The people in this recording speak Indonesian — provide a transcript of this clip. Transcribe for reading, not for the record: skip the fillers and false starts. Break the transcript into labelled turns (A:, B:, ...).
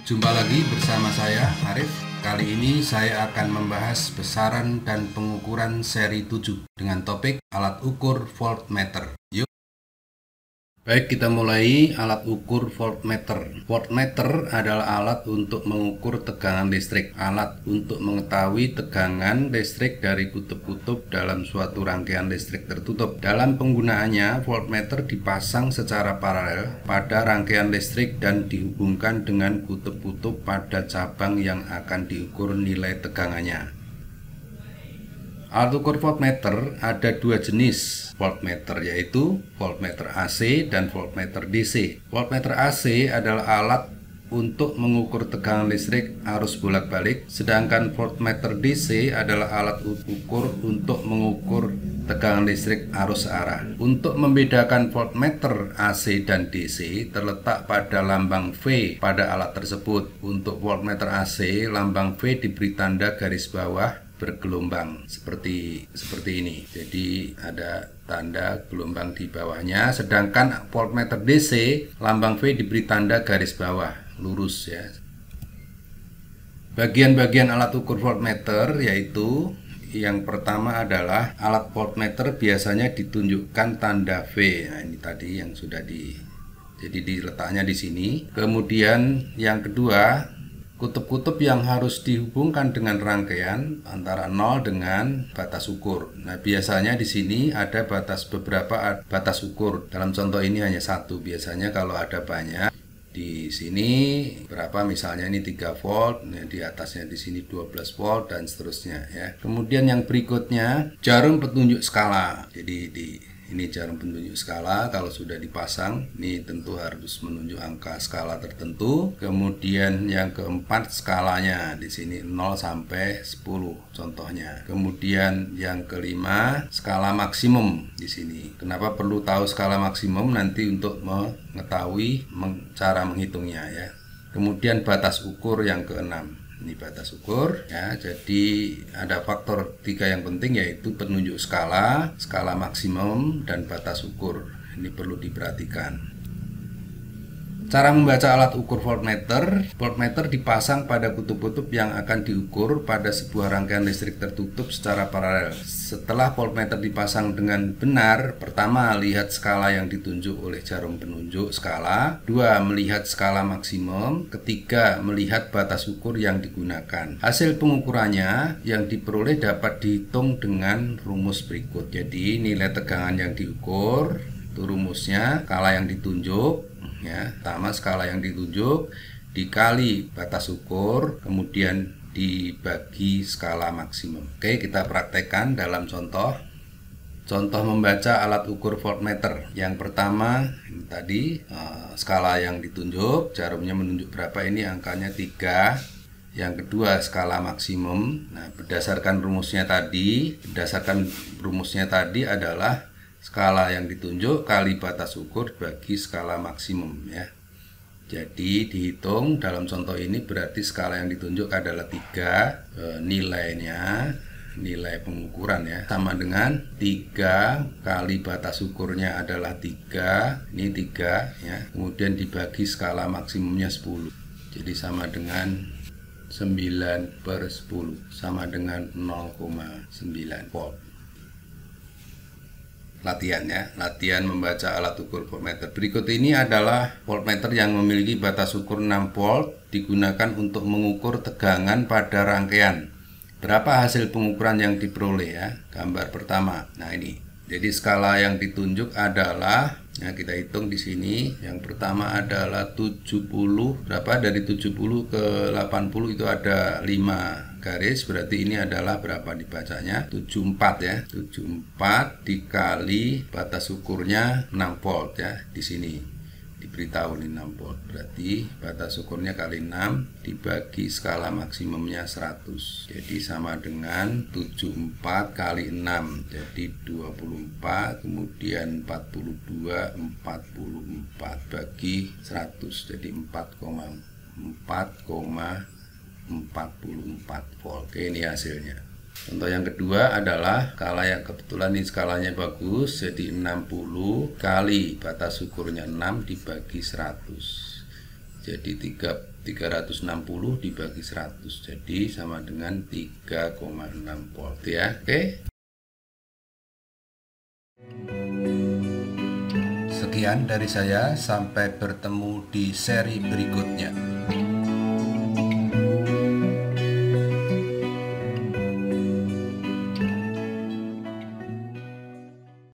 A: Jumpa lagi bersama saya, Arif. Kali ini saya akan membahas besaran dan pengukuran seri 7 dengan topik alat ukur voltmeter. Yuk. Baik, kita mulai alat ukur voltmeter. Voltmeter adalah alat untuk mengukur tegangan listrik. Alat untuk mengetahui tegangan listrik dari kutub-kutub dalam suatu rangkaian listrik tertutup. Dalam penggunaannya, voltmeter dipasang secara paralel pada rangkaian listrik dan dihubungkan dengan kutub-kutub pada cabang yang akan diukur nilai tegangannya. Alat ukur voltmeter ada dua jenis voltmeter, yaitu voltmeter AC dan voltmeter DC. Voltmeter AC adalah alat untuk mengukur tegangan listrik arus bolak-balik, sedangkan voltmeter DC adalah alat ukur untuk mengukur tegangan listrik arus arah. Untuk membedakan voltmeter AC dan DC terletak pada lambang V pada alat tersebut. Untuk voltmeter AC, lambang V diberi tanda garis bawah bergelombang seperti ini. Jadi ada tanda gelombang di bawahnya, sedangkan voltmeter DC lambang V diberi tanda garis bawah lurus ya. Bagian-bagian alat ukur voltmeter yaitu yang pertama adalah alat voltmeter biasanya ditunjukkan tanda V. Nah, ini tadi yang sudah jadi diletaknya di sini. Kemudian yang kedua, kutub-kutub yang harus dihubungkan dengan rangkaian antara 0 dengan batas ukur. Nah, biasanya di sini ada beberapa batas ukur. Dalam contoh ini hanya satu. Biasanya kalau ada banyak, di sini berapa, misalnya ini 3 volt, nah di atasnya di sini 12 volt dan seterusnya ya. Kemudian yang berikutnya, jarum petunjuk skala. Jadi ini jarum petunjuk skala, kalau sudah dipasang ini tentu harus menunjuk angka skala tertentu. Kemudian yang keempat, skalanya di sini 0 sampai 10 contohnya. Kemudian yang kelima, skala maksimum di sini. Kenapa perlu tahu skala maksimum? Nanti untuk mengetahui cara menghitungnya ya. Kemudian batas ukur yang keenam. Ini batas ukur ya. Jadi ada faktor 3 yang penting, yaitu penunjuk skala, skala maksimum, dan batas ukur. Ini perlu diperhatikan. Cara membaca alat ukur voltmeter. Voltmeter dipasang pada kutub-kutub yang akan diukur pada sebuah rangkaian listrik tertutup secara paralel. Setelah voltmeter dipasang dengan benar, pertama, lihat skala yang ditunjuk oleh jarum penunjuk skala. 2. Melihat skala maksimum. Ketiga, melihat batas ukur yang digunakan. Hasil pengukurannya yang diperoleh dapat dihitung dengan rumus berikut. Jadi nilai tegangan yang diukur, itu rumusnya, skala yang ditunjuk ya, pertama skala yang ditunjuk dikali batas ukur, kemudian dibagi skala maksimum. Oke, kita praktekkan dalam contoh membaca alat ukur voltmeter. Yang pertama ini tadi skala yang ditunjuk, jarumnya menunjuk berapa, ini angkanya 3. Yang kedua, skala maksimum. Nah, berdasarkan rumusnya tadi adalah skala yang ditunjuk kali batas ukur bagi skala maksimum ya. Jadi dihitung dalam contoh ini, berarti skala yang ditunjuk adalah 3, nilai pengukuran ya, sama dengan 3 kali batas ukurnya adalah 3, ini 3 ya. Kemudian dibagi skala maksimumnya 10. Jadi sama dengan 9/10, sama dengan 0,9 volt. Latihan membaca alat ukur voltmeter. Berikut ini adalah voltmeter yang memiliki batas ukur 6 volt, digunakan untuk mengukur tegangan pada rangkaian. Berapa hasil pengukuran yang diperoleh ya? Gambar pertama. Nah, ini. Jadi skala yang ditunjuk adalah, nah kita hitung di sini. Yang pertama adalah 70, berapa, dari 70 ke 80 itu ada 5 garis, berarti ini adalah berapa dibacanya? 74 ya. 74 dikali batas ukurnya 6 volt ya. Di sini diberitahu nih 6 volt. Berarti batas ukurnya kali 6 dibagi skala maksimumnya 100. Jadi sama dengan 74 kali 6. Jadi 24, kemudian 42, 44 bagi 100. Jadi 4,44 volt. Oke, ini hasilnya. Contoh yang kedua adalah skala yang kebetulan ini skalanya bagus, jadi 60 kali batas ukurnya 6 dibagi 100. Jadi 360 dibagi 100, jadi sama dengan 3,6 volt ya. Oke. Sekian dari saya, sampai bertemu di seri berikutnya.